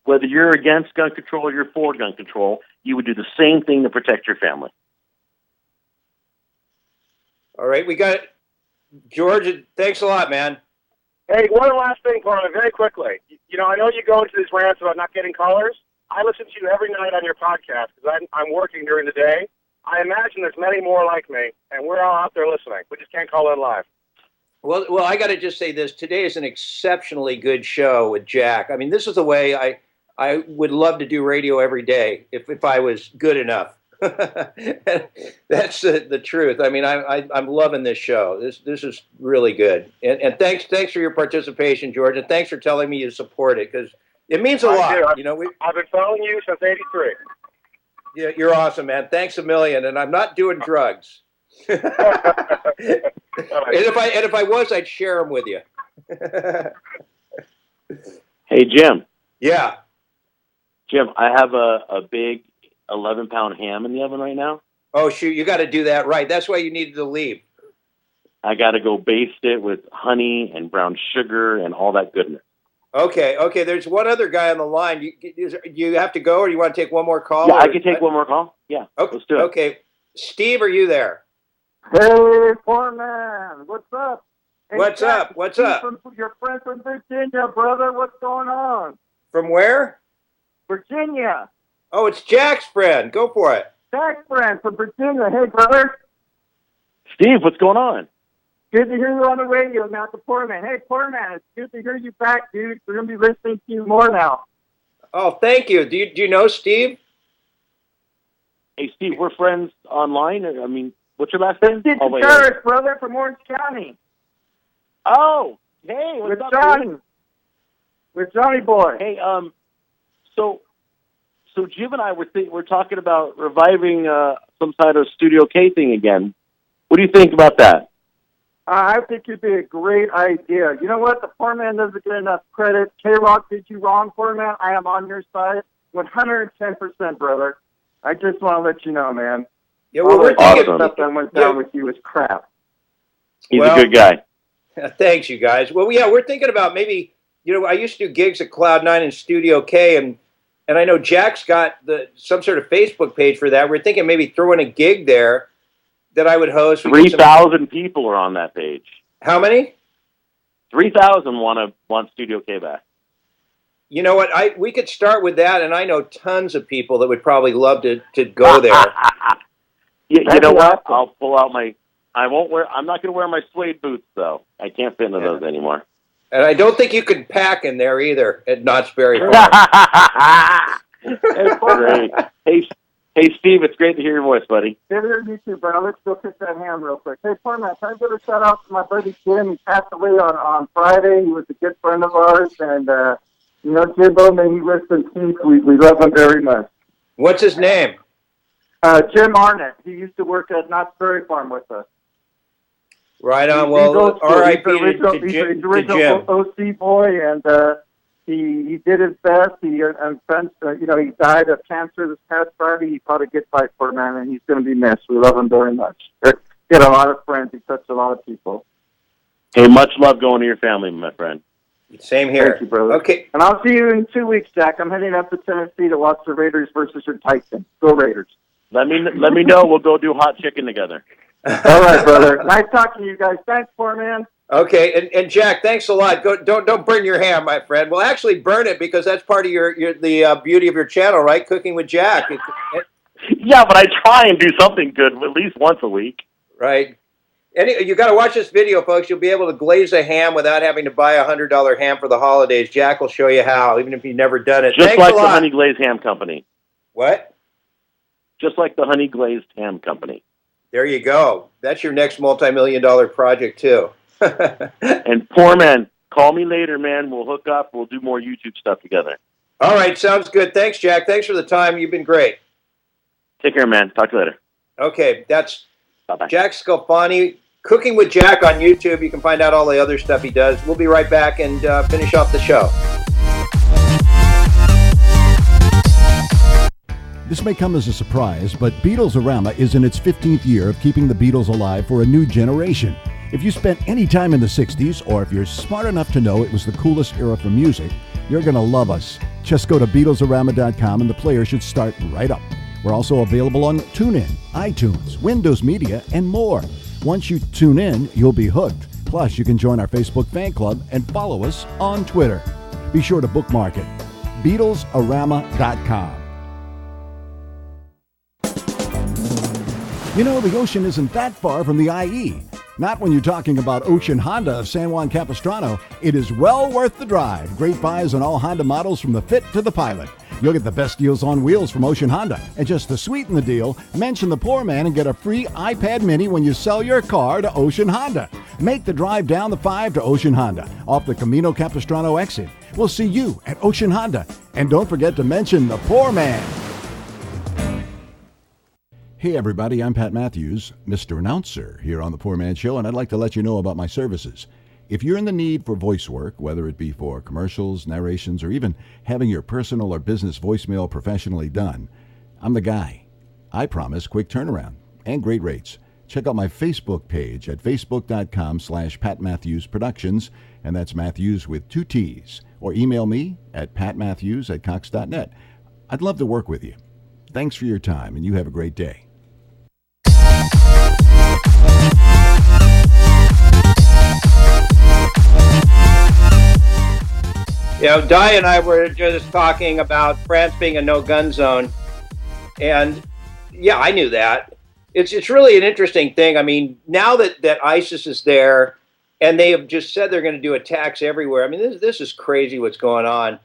Whether you're against gun control or you're for gun control, you would do the same thing to protect your family. All right, we got George. Thanks a lot, man. Hey, one last thing, Poorman, very quickly. I know you go into these rants about not getting callers. I listen to you every night on your podcast because I'm working during the day. I imagine there's many more like me, and we're all out there listening. We just can't call in live. Well, I got to just say this. Today is an exceptionally good show with Jack. I mean, this is the way I would love to do radio every day if I was good enough. That's the truth. I mean, I'm loving this show. This is really good. And thanks for your participation, George, and thanks for telling me you support it because it means a lot. I've been following you since '83. Yeah, you're awesome, man. Thanks a million. And I'm not doing drugs. And if I was, I'd share them with you. Hey, Jim. Yeah. Jim, I have a big 11-pound ham in the oven right now. Oh, shoot. You got to do that right. That's why you needed to leave. I got to go baste it with honey and brown sugar and all that goodness. Okay. There's one other guy on the line. You have to go, or you want to take one more call? Yeah, I can take one more call. Yeah, okay, let's do it. Okay. Steve, are you there? Hey, Poorman, what's up? Hey, What's Jack, up? What's up? Your friend from Virginia, brother. What's going on? From where? Virginia. Oh, it's Jack's friend. Go for it. Jack's friend from Virginia. Hey, brother. Steve, what's going on? Good to hear you on the radio now, the Poorman. Hey, Poorman, it's good to hear you back, dude. We're going to be listening to you more now. Oh, thank you. Do you know Steve? Hey, Steve, we're friends online. I mean, what's your last name? Steve Contreras, brother, from Orange County. Oh, hey, what's With up, Johnny. dude? With Johnny Boy. Hey, so Jim and I we're talking about reviving some kind of Studio K thing again. What do you think about that? I think it'd be a great idea. You know what? The poor man doesn't get enough credit. K-Rock did you wrong, poor man. I am on your side 110%, brother. I just want to let you know, man. Yeah, well, we're all the thinking, stuff that went down with you was crap. He's a good guy. Thanks, you guys. Well, yeah, we're thinking about maybe, I used to do gigs at Cloud9 and Studio K, and I know Jack's got some sort of Facebook page for that. We're thinking maybe throwing a gig there that I would host. 3,000 people are on that page. How many? 3,000 want Studio K back. You know what? We could start with that, and I know tons of people that would probably love to go there. You know what? I'll pull out my. I'm not going to wear my suede boots though. I can't fit into those anymore. And I don't think you could pack in there either at Knott's Berry Farm. Great. Hey, Steve, it's great to hear your voice, buddy. Good to hear you too, bro. Let's go kick that hand real quick. Hey, poor man, can I give a shout out to my buddy Jim? He passed away on Friday. He was a good friend of ours, and Jimbo, may he rest in peace. We love him very much. What's his name? Jim Arnett. He used to work at Knott's Berry Farm with us. Right on. Well, R.I.P. to He's Jim. the original OC boy, and he did his best. He died of cancer this past Friday. He fought a good fight for it, man, and he's going to be missed. We love him very much. He had a lot of friends. He touched a lot of people. Hey, much love going to your family, my friend. Same here. Thank you, brother. Okay. And I'll see you in 2 weeks, Jack. I'm heading up to Tennessee to watch the Raiders versus your Titans. Go Raiders. Let me know. We'll go do hot chicken together. All right, brother. Nice talking to you guys. Thanks, poor man. Okay, and Jack, thanks a lot. Don't burn your ham, my friend. Well, actually, burn it because that's part of the beauty of your channel, right? Cooking with Jack. Yeah, but I try and do something good at least once a week. Right. You got to watch this video, folks. You'll be able to glaze a ham without having to buy a $100 ham for the holidays. Jack will show you how, even if you've never done it. Just Thanks like a lot. the Honey Glazed Ham Company. What? Just like the Honey Glazed Ham Company. There you go. That's your next multi-million-dollar project, too. And poor man, call me later, man. We'll hook up. We'll do more YouTube stuff together. All right, sounds good. Thanks, Jack. Thanks for the time. You've been great. Take care, man. Talk to you later. Okay, that's Bye-bye. Jack Scalfani, Cooking with Jack on YouTube. You can find out all the other stuff he does. We'll be right back and finish off the show. This may come as a surprise, but Beatles-orama is in its 15th year of keeping the Beatles alive for a new generation. If you spent any time in the 60s, or if you're smart enough to know it was the coolest era for music, you're going to love us. Just go to BeatlesOrama.com and the player should start right up. We're also available on TuneIn, iTunes, Windows Media, and more. Once you tune in, you'll be hooked. Plus, you can join our Facebook fan club and follow us on Twitter. Be sure to bookmark it. BeatlesOrama.com. You know, the ocean isn't that far from the IE. Not when you're talking about Ocean Honda of San Juan Capistrano. It is well worth the drive. Great buys on all Honda models from the Fit to the Pilot. You'll get the best deals on wheels from Ocean Honda. And just to sweeten the deal, mention the poor man and get a free iPad mini when you sell your car to Ocean Honda. Make the drive down the 5 to Ocean Honda off the Camino Capistrano exit. We'll see you at Ocean Honda. And don't forget to mention the poor man. Hey everybody, I'm Pat Matthews, Mr. Announcer here on The Poor Man Show, and I'd like to let you know about my services. If you're in the need for voice work, whether it be for commercials, narrations, or even having your personal or business voicemail professionally done, I'm the guy. I promise quick turnaround and great rates. Check out my Facebook page at facebook.com/Pat Matthews Productions, and that's Matthews with 2 T's, or email me at patmatthews@cox.net. I'd love to work with you. Thanks for your time, and you have a great day. Di and I were just talking about France being a no-gun zone, And yeah, I knew that. It's really an interesting thing. I mean, now that ISIS is there, and they have just said they're going to do attacks everywhere. I mean, this is crazy what's going on.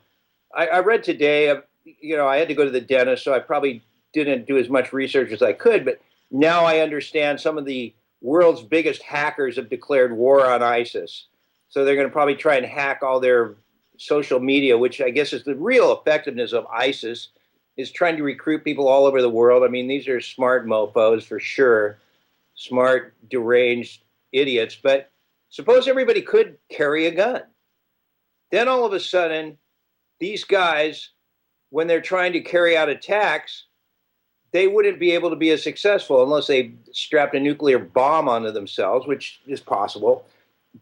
I read today, I had to go to the dentist, so I probably didn't do as much research as I could, but now I understand some of the world's biggest hackers have declared war on ISIS. So they're going to probably try and hack all their social media, which I guess is the real effectiveness of ISIS, is trying to recruit people all over the world. I mean, these are smart mofos for sure, smart, deranged idiots. But suppose everybody could carry a gun. Then all of a sudden, these guys, when they're trying to carry out attacks, they wouldn't be able to be as successful unless they strapped a nuclear bomb onto themselves, which is possible.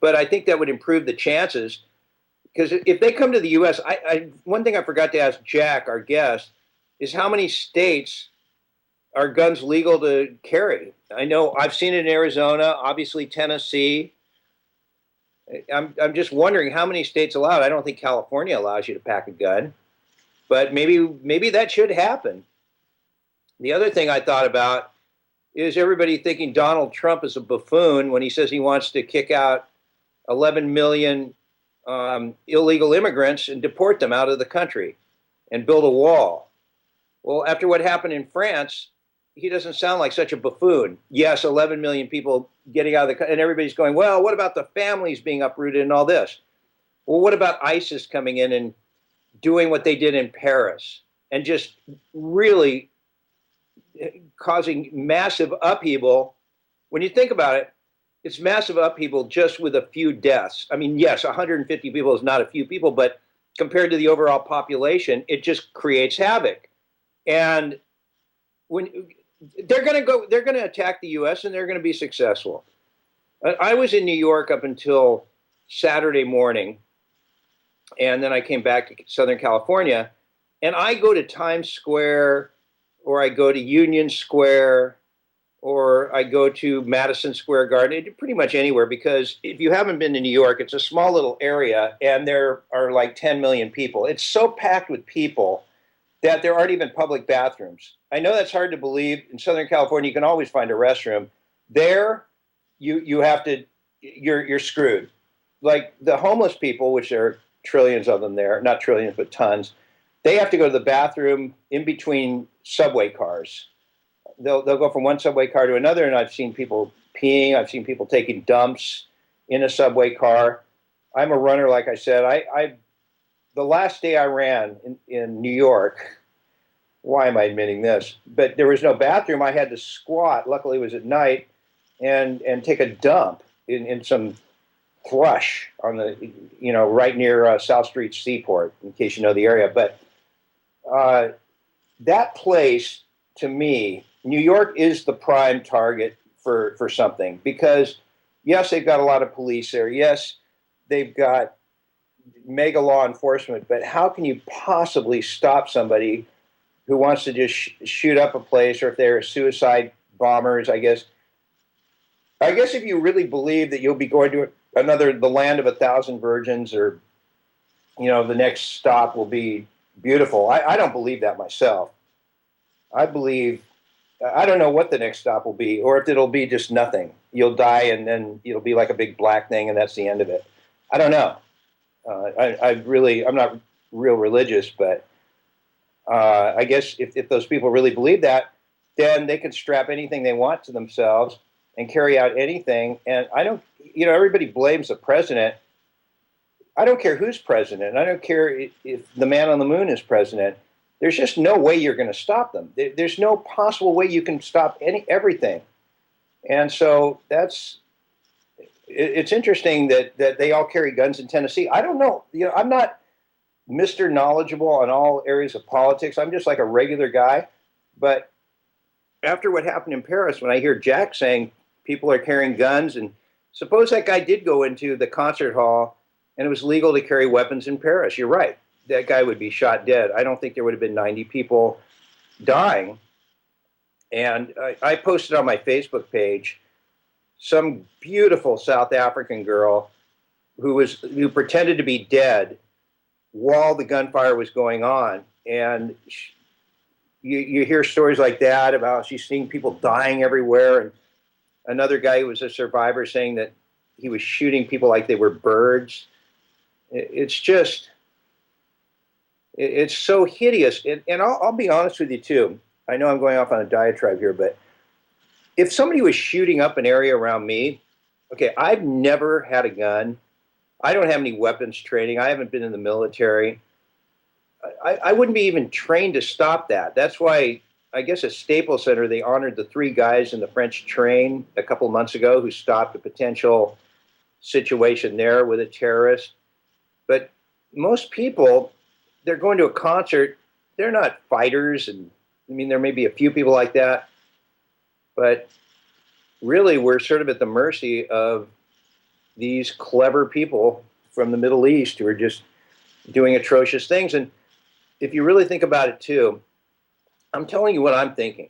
But I think that would improve the chances. Because if they come to the U.S., one thing I forgot to ask Jack, our guest, is how many states are guns legal to carry? I know I've seen it in Arizona, obviously Tennessee. I'm just wondering how many states allow it. I don't think California allows you to pack a gun, but maybe that should happen. The other thing I thought about is everybody thinking Donald Trump is a buffoon when he says he wants to kick out 11 million illegal immigrants and deport them out of the country and build a wall. Well, after what happened in France, he doesn't sound like such a buffoon. Yes, 11 million people getting out of the country, and everybody's going, well, what about the families being uprooted and all this? Well, what about ISIS coming in and doing what they did in Paris and just really causing massive upheaval? When you think about it, it's massive upheaval just with a few deaths. I mean, yes, 150 people is not a few people, but compared to the overall population, it just creates havoc. And when they're going to attack the U.S. and they're going to be successful. I was in New York up until Saturday morning, and then I came back to Southern California, and I go to Times Square, or I go to Union Square, or I go to Madison Square Garden, pretty much anywhere, because if you haven't been to New York, it's a small little area, and there are like 10 million people. It's so packed with people that there aren't even public bathrooms. I know that's hard to believe. In Southern California, you can always find a restroom. There, you have to, you're screwed. Like the homeless people, which there are trillions of them there, not trillions, but tons, they have to go to the bathroom in between subway cars. They'll go from one subway car to another, and I've seen people peeing. I've seen people taking dumps in a subway car. I'm a runner, like I said. The last day I ran in New York, why am I admitting this? But there was no bathroom. I had to squat. Luckily, it was at night, and take a dump in some thrush on the, right near South Street Seaport, in case you know the area. But that place, to me, New York is the prime target for something, because yes, they've got a lot of police there. Yes, they've got mega law enforcement, but how can you possibly stop somebody who wants to just shoot up a place, or if they're suicide bombers? I guess if you really believe that you'll be going to the land of 1,000 virgins, or the next stop will be beautiful. I don't believe that myself. I don't know what the next stop will be, or if it'll be just nothing. You'll die, and then it'll be like a big black thing, and that's the end of it. I don't know. I'm not real religious, but I guess if those people really believe that, then they can strap anything they want to themselves and carry out anything. And everybody blames the president. I don't care who's president. I don't care if the man on the moon is president. There's just no way you're going to stop them. There's no possible way you can stop everything. And so it's interesting that they all carry guns in Tennessee. I don't know. I'm not Mr. Knowledgeable on all areas of politics. I'm just like a regular guy. But after what happened in Paris, when I hear Jack saying people are carrying guns, and suppose that guy did go into the concert hall and it was legal to carry weapons in Paris, you're right. That guy would be shot dead. I don't think there would have been 90 people dying. And I posted on my Facebook page some beautiful South African girl who pretended to be dead while the gunfire was going on. And you hear stories like that about she's seeing people dying everywhere, and another guy who was a survivor saying that he was shooting people like they were birds. It's just, it's so hideous. And I'll be honest with you too. I know I'm going off on a diatribe here, but if somebody was shooting up an area around me, okay, I've never had a gun. I don't have any weapons training. I haven't been in the military. I wouldn't be even trained to stop that. That's why I guess at Staples Center, they honored the 3 guys in the French train a couple months ago who stopped a potential situation there with a terrorist. But most people, they're going to a concert, they're not fighters. And I mean, there may be a few people like that, but really we're sort of at the mercy of these clever people from the Middle East who are just doing atrocious things. And if you really think about it too, I'm telling you what I'm thinking.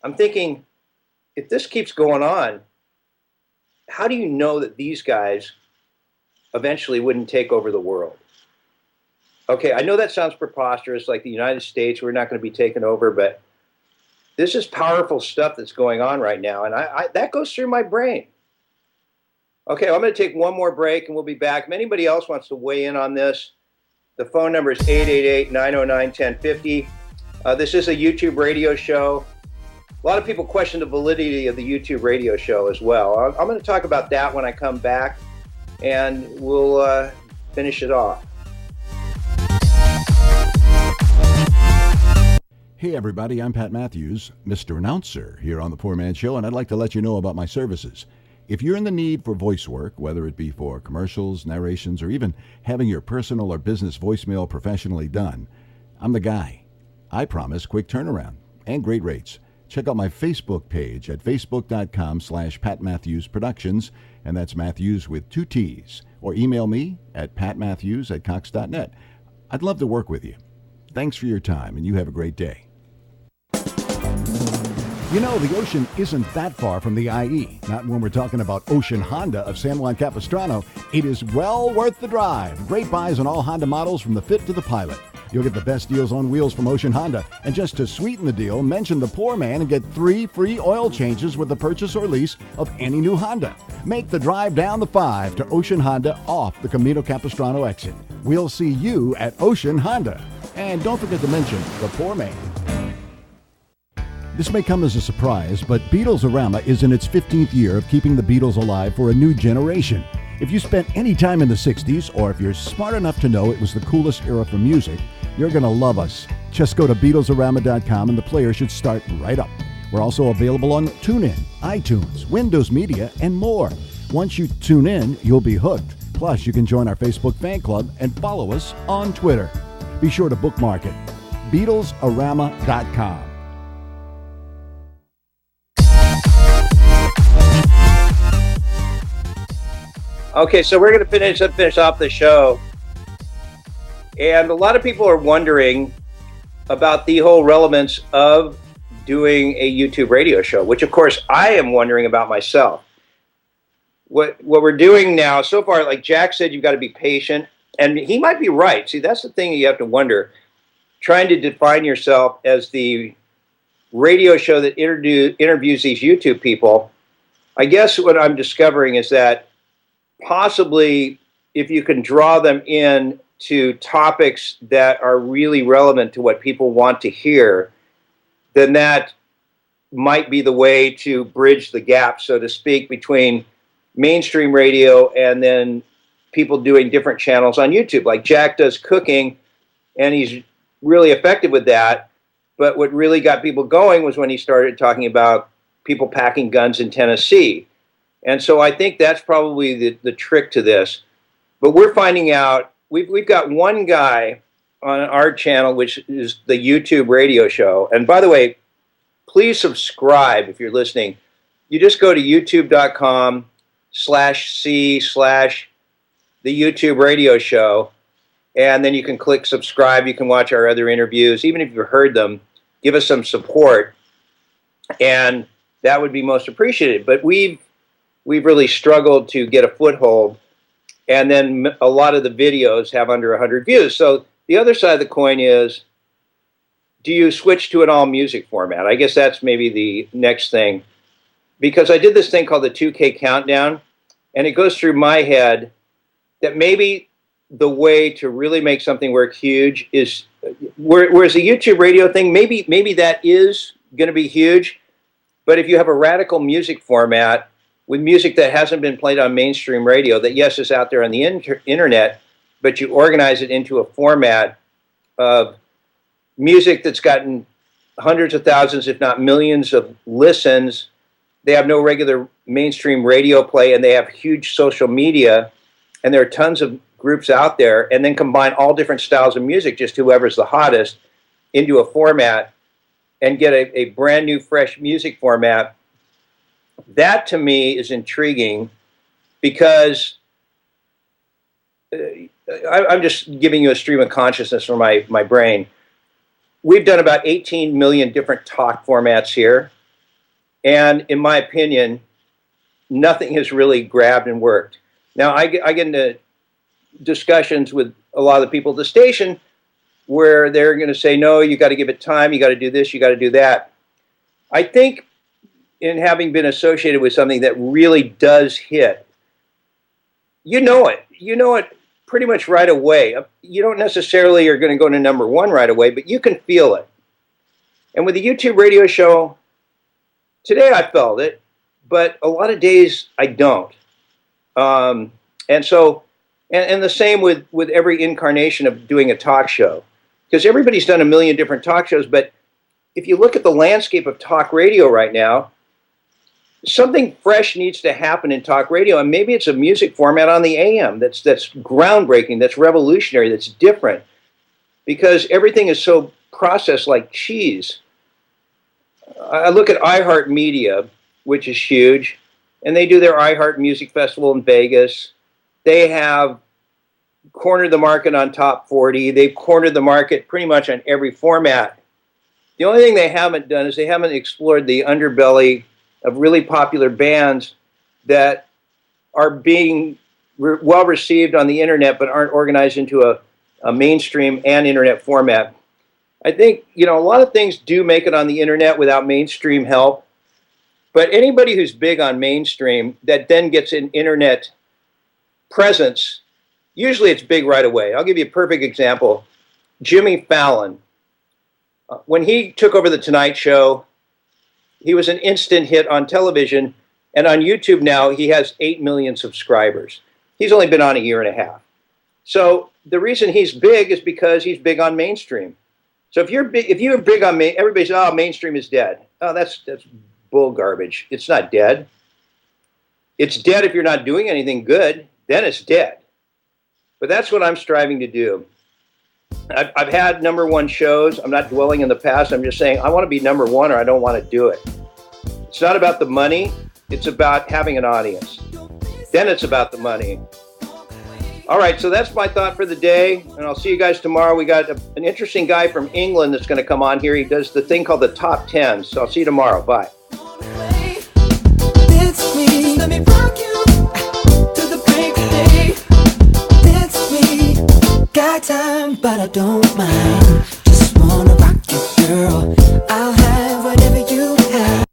I'm thinking, if this keeps going on, how do you know that these guys eventually wouldn't take over the world? Okay, I know that sounds preposterous, like the United States, we're not going to be taken over, but this is powerful stuff that's going on right now, and I that goes through my brain. Okay, I'm going to take one more break, and we'll be back. If anybody else wants to weigh in on this, the phone number is 888-909-1050. This is a YouTube radio show. A lot of people question the validity of the YouTube radio show as well. I'm going to talk about that when I come back, and we'll finish it off. Hey everybody, I'm Pat Matthews, Mr. Announcer here on The Poorman Show, and I'd like to let you know about my services. If you're in the need for voice work, whether it be for commercials, narrations, or even having your personal or business voicemail professionally done, I'm the guy. I promise quick turnaround and great rates. Check out my Facebook page at facebook.com/Pat Matthews Productions, and that's Matthews with 2 T's, or email me at patmatthews@cox.net. I'd love to work with you. Thanks for your time, and you have a great day. You know, the ocean isn't that far from the IE. Not when we're talking about Ocean Honda of San Juan Capistrano. It is well worth the drive. Great buys on all Honda models from the Fit to the Pilot. You'll get the best deals on wheels from Ocean Honda. And just to sweeten the deal, mention the Poor Man and get 3 free oil changes with the purchase or lease of any new Honda. Make the drive down the 5 to Ocean Honda off the Camino Capistrano exit. We'll see you at Ocean Honda. And don't forget to mention the Poor Man. This may come as a surprise, but Beatlesarama is in its 15th year of keeping the Beatles alive for a new generation. If you spent any time in the 60s, or if you're smart enough to know it was the coolest era for music, you're going to love us. Just go to Beatlesarama.com and the player should start right up. We're also available on TuneIn, iTunes, Windows Media, and more. Once you tune in, you'll be hooked. Plus, you can join our Facebook fan club and follow us on Twitter. Be sure to bookmark it. Beatlesarama.com. Okay, so we're going to finish off the show. And a lot of people are wondering about the whole relevance of doing a YouTube radio show, which of course I am wondering about myself. What we're doing now, so far, like Jack said, you've got to be patient. And he might be right. See, that's the thing you have to wonder. Trying to define yourself as the radio show that interviews these YouTube people, I guess what I'm discovering is that possibly if you can draw them in to topics that are really relevant to what people want to hear, then that might be the way to bridge the gap, so to speak, between mainstream radio and then people doing different channels on YouTube. Like Jack does cooking, and he's really effective with that. But what really got people going was when he started talking about people packing guns in Tennessee. And so I think that's probably the trick to this. But we're finding out, we've got one guy on our channel, which is the YouTube radio show. And by the way, please subscribe if you're listening. You just go to youtube.com/C/the YouTube radio show. And then you can click subscribe. You can watch our other interviews. Even if you've heard them, give us some support. And that would be most appreciated. But we've really struggled to get a foothold. And then a lot of the videos have under 100 views. So the other side of the coin is do you switch to an all music format? I guess that's maybe the next thing, because I did this thing called the 2K countdown, and it goes through my head that maybe the way to really make something work huge is, whereas the YouTube radio thing, maybe that is going to be huge, but if you have a radical music format with music that hasn't been played on mainstream radio, that yes is out there on the internet, but you organize it into a format of music that's gotten hundreds of thousands, if not millions of listens. They have no regular mainstream radio play, and they have huge social media, and there are tons of groups out there, and then combine all different styles of music, just whoever's the hottest, into a format and get a brand new, fresh music format. That, to me, is intriguing because I'm just giving you a stream of consciousness from my brain. We've done about 18 million different talk formats here, and in my opinion, nothing has really grabbed and worked. Now, I get into discussions with a lot of the people at the station where they're going to say, no, you got to give it time, you got to do this, you got to do that. I think in having been associated with something that really does hit, you know it pretty much right away. You don't necessarily are going to go to number one right away, but you can feel it. And with the YouTube radio show, today I felt it, but a lot of days I don't. And so, and the same with every incarnation of doing a talk show, because everybody's done a million different talk shows, but if you look at the landscape of talk radio right now, something fresh needs to happen in talk radio, and maybe it's a music format on the AM that's groundbreaking, that's revolutionary, that's different, because everything is so processed like cheese. I look at iHeartMedia, which is huge, and they do their iHeart Music Festival in Vegas. They have cornered the market on Top 40. They've cornered the market pretty much on every format. The only thing they haven't done is they haven't explored the underbelly of really popular bands that are being well received on the internet but aren't organized into a mainstream and internet format. I think, a lot of things do make it on the internet without mainstream help, but anybody who's big on mainstream that then gets an internet presence, usually it's big right away. I'll give you a perfect example. Jimmy Fallon. When he took over The Tonight Show, he was an instant hit on television, and on YouTube now he has 8 million subscribers. He's only been on a year and a half. So the reason he's big is because he's big on mainstream. So if you're big on everybody says, "Oh, mainstream is dead." Oh, that's bull garbage. It's not dead. It's dead if you're not doing anything good. Then it's dead. But that's what I'm striving to do. I've had number one shows. I'm not dwelling in the past. I'm just saying I want to be number one, or I don't want to do it. It's not about the money. It's about having an audience. Then it's about the money. All right, so that's my thought for the day, and I'll see you guys tomorrow. We got an interesting guy from England that's going to come on here. He does the thing called the Top 10. So I'll see you tomorrow. Bye. It's me. Let me rock you to the break of day. It's me. Got time, but I don't mind. Just wanna rock you, girl. I'll have whatever you have.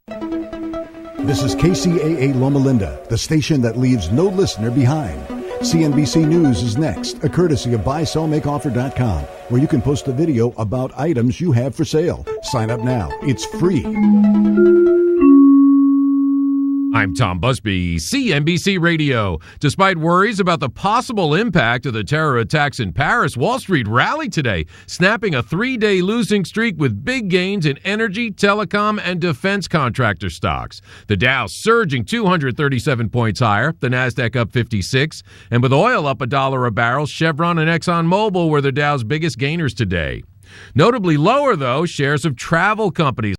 This is KCAA Loma Linda, the station that leaves no listener behind. CNBC News is next, a courtesy of buysellmakeoffer.com, where you can post a video about items you have for sale. Sign up now. It's free. I'm Tom Busby, CNBC Radio. Despite worries about the possible impact of the terror attacks in Paris, Wall Street rallied today, snapping a 3-day losing streak with big gains in energy, telecom, and defense contractor stocks. The Dow surging 237 points higher, the Nasdaq up 56, and with oil up $1 a barrel, Chevron and ExxonMobil were the Dow's biggest gainers today. Notably lower, though, shares of travel companies